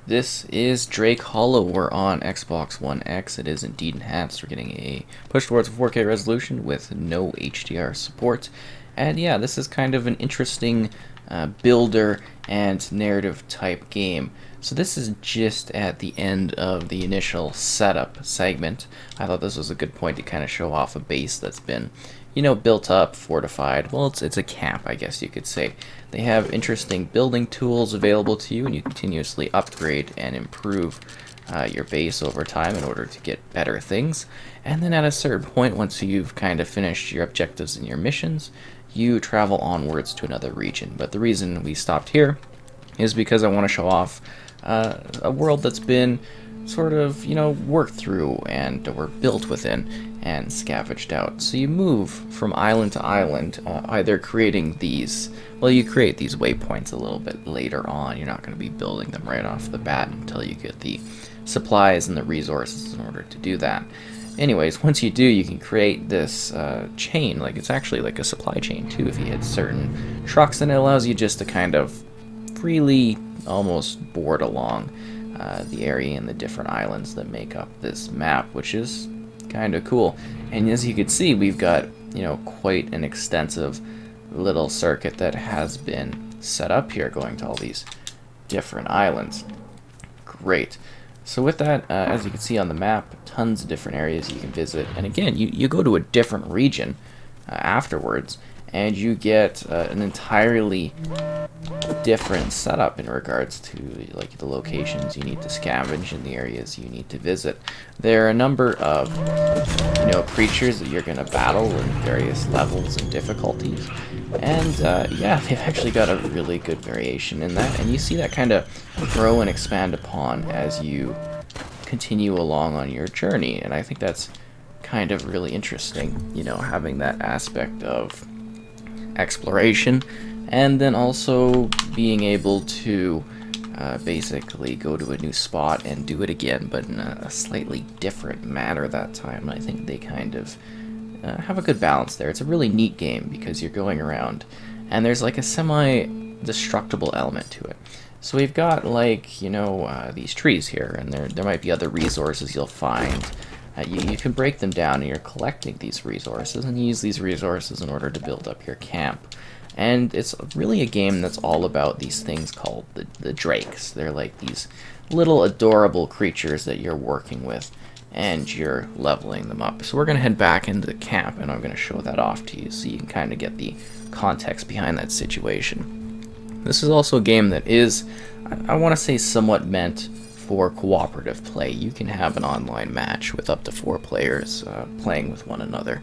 This is Drake Hollow. We're on Xbox One X. It is indeed enhanced. We're getting a push towards 4K resolution with no HDR support. And yeah, this is kind of an interesting builder and narrative type game. So this is just at the end of the initial setup segment. I thought this was a good point to kind of show off a base that's been, built up, fortified. Well, it's a camp, I guess you could say. They have interesting building tools available to you, and you continuously upgrade and improve your base over time in order to get better things. And then at a certain point, once you've kind of finished your objectives and your missions, you travel onwards to another region. But the reason we stopped here is because I want to show off a world that's been sort of, worked through and or built within and scavenged out. So you move from island to island, either creating these, well, you create these waypoints a little bit later on. You're not going to be building them right off the bat until you get the supplies and the resources in order to do that. Anyways, once you do, you can create this chain. Like, it's actually like a supply chain too if you hit certain trucks, and it allows you just to kind of freely almost board along the area and the different islands that make up this map, which is kind of cool. And as you can see, we've got quite an extensive little circuit that has been set up here, going to all these different islands. Great. So with that, as you can see on the map, tons of different areas you can visit. And again, you go to a different region afterwards, and you get an entirely different setup in regards to like the locations you need to scavenge and the areas you need to visit. There are a number of creatures that you're going to battle in various levels and difficulties, and yeah, they've actually got a really good variation in that, and you see that kind of grow and expand upon as you continue along on your journey. And I think that's kind of really interesting, having that aspect of exploration, and then also being able to basically go to a new spot and do it again, but in a slightly different manner that time. I think they kind of have a good balance there. It's a really neat game because you're going around and there's like a semi-destructible element to it. So we've got like, these trees here, and there might be other resources you'll find. You can break them down, and you're collecting these resources, and you use these resources in order to build up your camp. And it's really a game that's all about these things called the drakes. They're like these little adorable creatures that you're working with, and you're leveling them up. So we're going to head back into the camp, and I'm going to show that off to you so you can kind of get the context behind that situation. This is also a game that is, I want to say, somewhat meant for cooperative play. You can have an online match with up to 4 players playing with one another,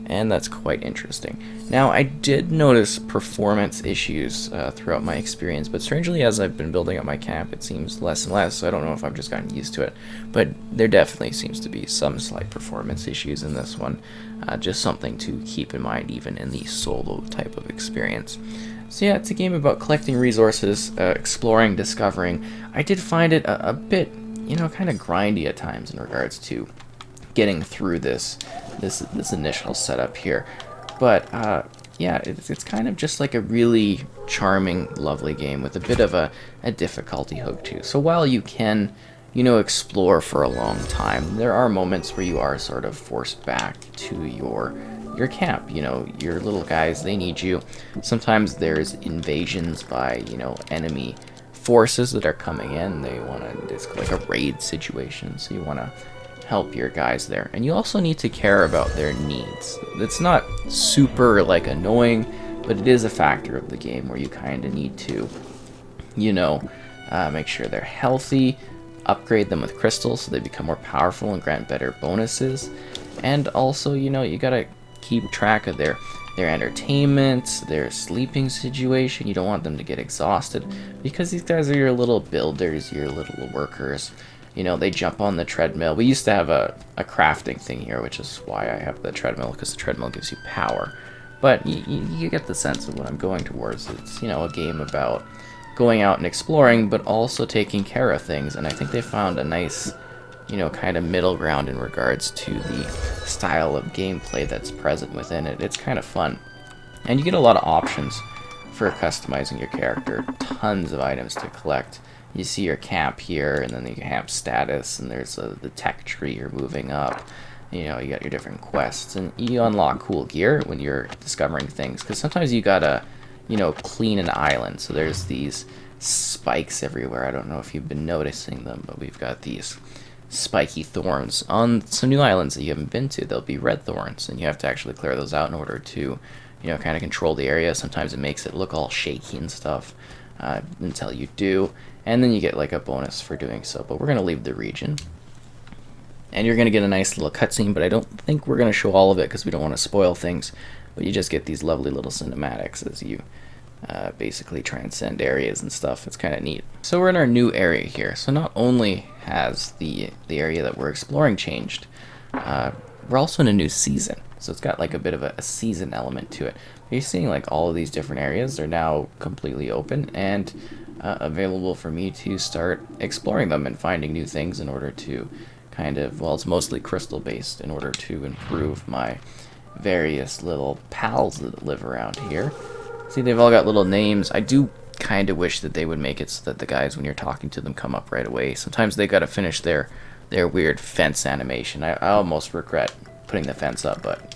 and that's quite interesting. Now, I did notice performance issues throughout my experience, but strangely, as I've been building up my camp, it seems less and less, so I don't know if I've just gotten used to it, but there definitely seems to be some slight performance issues in this one. Just something to keep in mind even in the solo type of experience. So yeah, it's a game about collecting resources, exploring, discovering. I did find it a bit, kind of grindy at times in regards to getting through this initial setup here. But yeah, it's kind of just like a really charming, lovely game with a bit of a difficulty hook too. So while you can, explore for a long time, there are moments where you are sort of forced back to your camp. Your little guys, they need you. Sometimes there's invasions by, enemy forces that are coming in. They want to, it's like a raid situation, so you want to help your guys there. And you also need to care about their needs. It's not super like annoying, but it is a factor of the game where you kind of need to, make sure they're healthy, upgrade them with crystals so they become more powerful and grant better bonuses. And also, you gotta keep track of their entertainment, their sleeping situation. You don't want them to get exhausted, because these guys are your little builders, your little workers. They jump on the treadmill. We used to have a crafting thing here, which is why I have the treadmill, because the treadmill gives you power. But you get the sense of what I'm going towards. It's, a game about going out and exploring, but also taking care of things. And I think they found a nice, kind of middle ground in regards to the style of gameplay that's present within it. It's kind of fun. And you get a lot of options for customizing your character. Tons of items to collect. you see your camp here, and then the camp status, and there's the tech tree you're moving up. You know, you got your different quests, and you unlock cool gear when you're discovering things, because sometimes you gotta, you know, clean an island. So there's these spikes everywhere. I don't know if you've been noticing them, but we've got these spiky thorns on some new islands that you haven't been to. They'll be red thorns, and you have to actually clear those out in order to, you know, kind of control the area. Sometimes it makes it look all shaky and stuff until you do, and then you get like a bonus for doing so. But we're going to leave the region, and you're going to get a nice little cutscene, but I don't think we're going to show all of it because we don't want to spoil things. But you just get these lovely little cinematics as you basically transcend areas and stuff. It's kind of neat. So we're in our new area here. So not only has the area that we're exploring changed, we're also in a new season. So it's got like a bit of a season element to it. You're seeing like all of these different areas. They're now completely open and available for me to start exploring them and finding new things in order to kind of, well, it's mostly crystal based, in order to improve my various little pals that live around here. See, they've all got little names. I do kind of wish that they would make it so that the guys, when you're talking to them, come up right away. Sometimes they got to finish their weird fence animation. I almost regret putting the fence up, but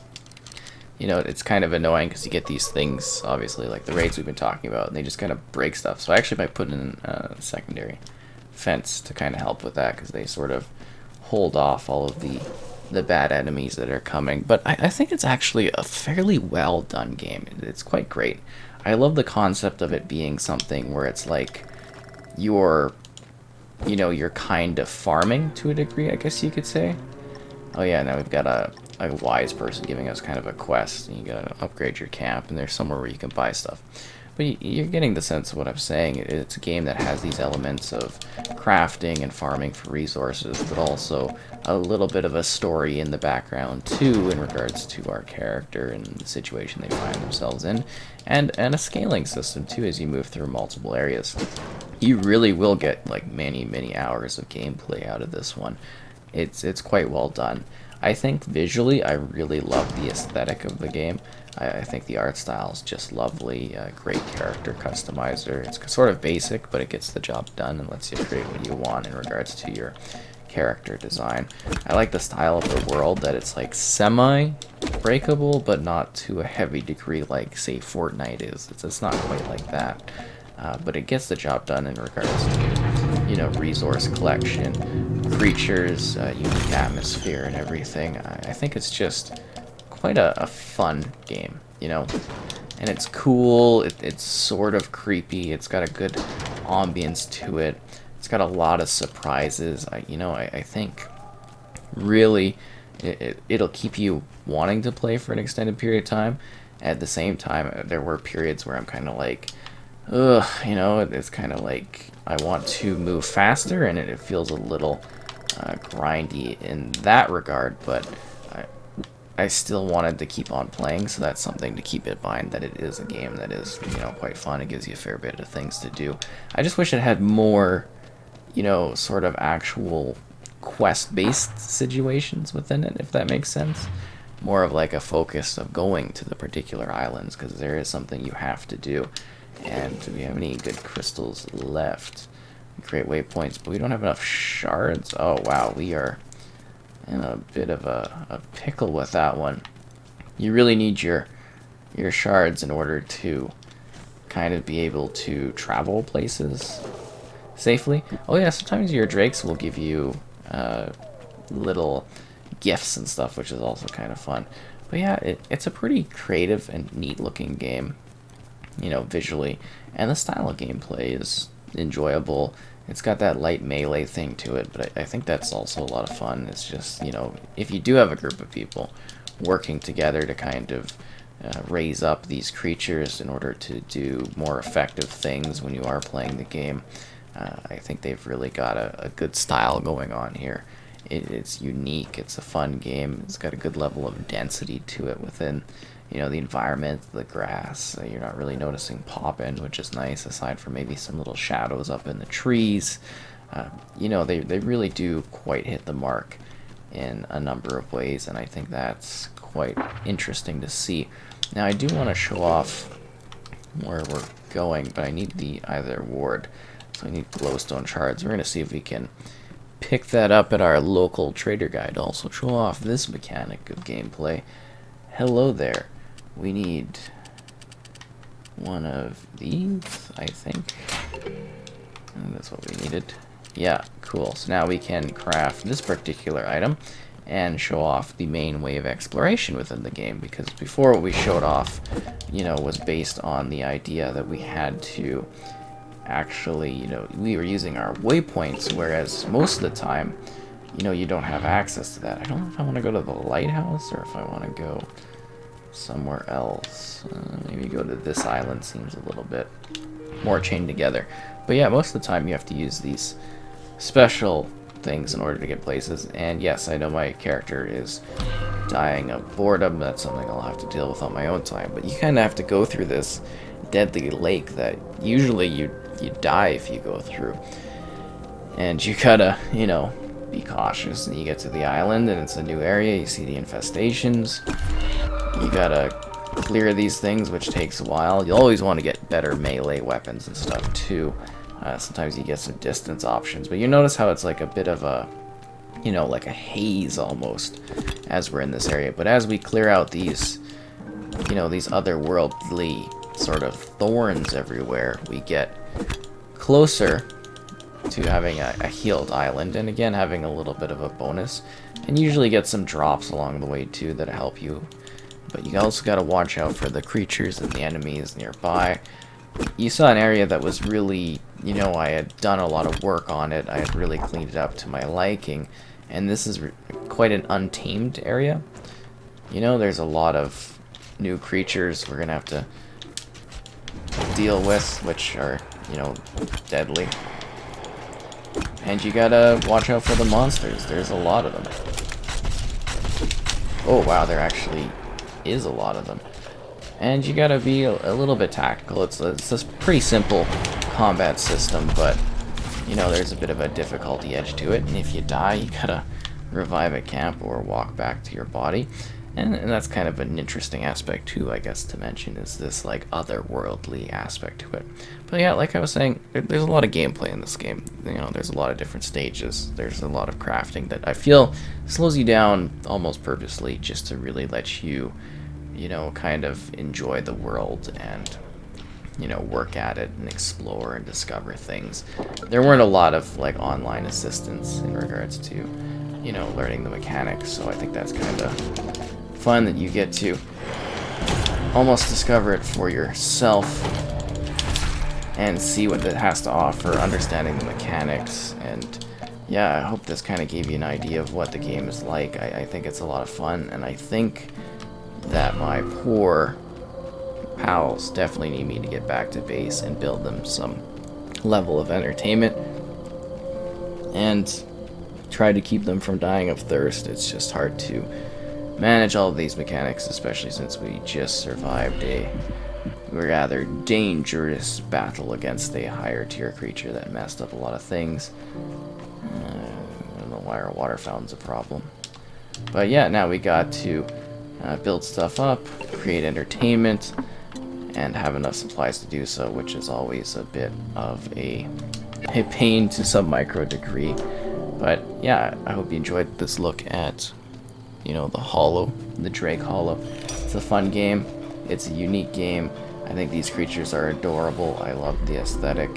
you know, it's kind of annoying because you get these things, obviously, like the raids we've been talking about, and they just kind of break stuff. So I actually might put in a secondary fence to kind of help with that, because they sort of hold off all of the bad enemies that are coming. But I think it's actually a fairly well done game. It's quite great. I love the concept of it being something where it's like you're kind of farming to a degree, I guess you could say. Oh yeah, now we've got a wise person giving us kind of a quest, and you gotta upgrade your camp, and there's somewhere where you can buy stuff. But you're getting the sense of what I'm saying. It's a game that has these elements of crafting and farming for resources, but also a little bit of a story in the background too, in regards to our character and the situation they find themselves in, and a scaling system too as you move through multiple areas. You really will get like many hours of gameplay out of this one. It's quite well done. I think visually I really love the aesthetic of the game. I think the art style is just lovely. Great character customizer. It's sort of basic, but it gets the job done and lets you create what you want in regards to your character design. I like the style of the world, that it's like semi-breakable, but not to a heavy degree like, say, Fortnite is. It's not quite like that. But it gets the job done in regards to, you know, resource collection, creatures, unique atmosphere, and everything. I think it's just quite a fun game, you know, and it's cool. It's sort of creepy. It's got a good ambience to it. It's got a lot of surprises. I think really it'll keep you wanting to play for an extended period of time. At the same time, there were periods where I'm kind of like, ugh, you know, it's kind of like I want to move faster, and it feels a little grindy in that regard, but I still wanted to keep on playing, so that's something to keep in mind, that it is a game that is, you know, quite fun. It gives you a fair bit of things to do. I just wish it had more, you know, sort of actual quest-based situations within it, if that makes sense. More of like a focus of going to the particular islands, because there is something you have to do. And do we have any good crystals left? Create waypoints, but we don't have enough shards. Oh wow, we are in a bit of a pickle with that one. You really need your shards in order to kind of be able to travel places safely. Oh yeah, sometimes your drakes will give you little gifts and stuff, which is also kind of fun. But yeah, it's a pretty creative and neat looking game, you know, visually, and the style of gameplay is enjoyable. It's got that light melee thing to it, but I think that's also a lot of fun. It's just, you know, if you do have a group of people working together to kind of raise up these creatures in order to do more effective things when you are playing the game, I think they've really got a good style going on here. It's unique, it's a fun game, it's got a good level of density to it within, you know, the environment, the grass. You're not really noticing popping, which is nice, aside from maybe some little shadows up in the trees. You know, they really do quite hit the mark in a number of ways, and I think that's quite interesting to see. Now, I do want to show off where we're going, but I need the either ward. So we need glowstone shards. We're going to see if we can pick that up at our local trader guide. Also show off this mechanic of gameplay. Hello there. We need one of these, I think. And that's what we needed. Yeah, cool. So now we can craft this particular item and show off the main way of exploration within the game, because before what we showed off, you know, was based on the idea that we had to actually, you know, we were using our waypoints, whereas most of the time, you know, you don't have access to that. I don't know if I want to go to the lighthouse or if I want to go somewhere else. Maybe go to this island, seems a little bit more chained together. But yeah, most of the time you have to use these special things in order to get places. And yes, I know my character is dying of boredom. That's something I'll have to deal with on my own time. But you kind of have to go through this deadly lake that usually you die if you go through. And you gotta, you know, be cautious. And you get to the island and it's a new area. You see the infestations. You gotta clear these things, which takes a while. You'll always want to get better melee weapons and stuff too. Sometimes you get some distance options, but you notice how it's like a bit of a, you know, like a haze almost as we're in this area. But as we clear out these, you know, these otherworldly sort of thorns everywhere, we get closer to having a healed island, and again having a little bit of a bonus, and usually get some drops along the way too that help you. But you also got to watch out for the creatures and the enemies nearby. You saw an area that was really, you know, I had done a lot of work on it. I had really cleaned it up to my liking, and this is quite an untamed area. You know, there's a lot of new creatures we're gonna have to deal with, which are, you know, deadly. And you gotta watch out for the monsters. There's a lot of them. Oh wow, there actually is a lot of them. And you gotta be a little bit tactical. It's a pretty simple combat system, but you know, there's a bit of a difficulty edge to it, and if you die, you gotta revive at camp or walk back to your body. And that's kind of an interesting aspect too, I guess, to mention, is this like otherworldly aspect to it. But yeah, like I was saying, there's a lot of gameplay in this game. You know, there's a lot of different stages. There's a lot of crafting that I feel slows you down almost purposely, just to really let you, you know, kind of enjoy the world and, you know, work at it and explore and discover things. There weren't a lot of like online assistance in regards to, you know, learning the mechanics, so I think that's kind of fun that you get to almost discover it for yourself and see what it has to offer, understanding the mechanics. And yeah, I hope this kind of gave you an idea of what the game is like. I think it's a lot of fun, and I think that my poor pals definitely need me to get back to base and build them some level of entertainment and try to keep them from dying of thirst. It's just hard to manage all of these mechanics, especially since we just survived a rather dangerous battle against a higher tier creature that messed up a lot of things. I don't know why our water fountain's a problem. But yeah, now we got to build stuff up, create entertainment, and have enough supplies to do so, which is always a bit of a pain to some micro degree. But yeah, I hope you enjoyed this look at, you know, the Hollow, the Drake Hollow. It's a fun game. It's a unique game. I think these creatures are adorable. I love the aesthetic,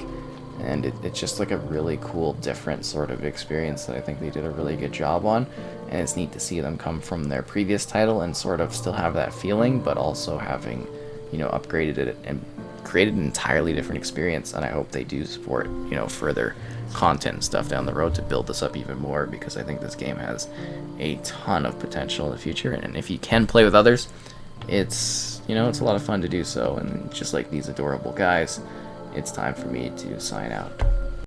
and it's just like a really cool, different sort of experience that I think they did a really good job on. And it's neat to see them come from their previous title and sort of still have that feeling, but also having, you know, upgraded it and created an entirely different experience. And I hope they do support, you know, further content and stuff down the road to build this up even more, because I think this game has a ton of potential in the future. And if you can play with others, it's, you know, it's a lot of fun to do so. And just like these adorable guys, it's time for me to sign out.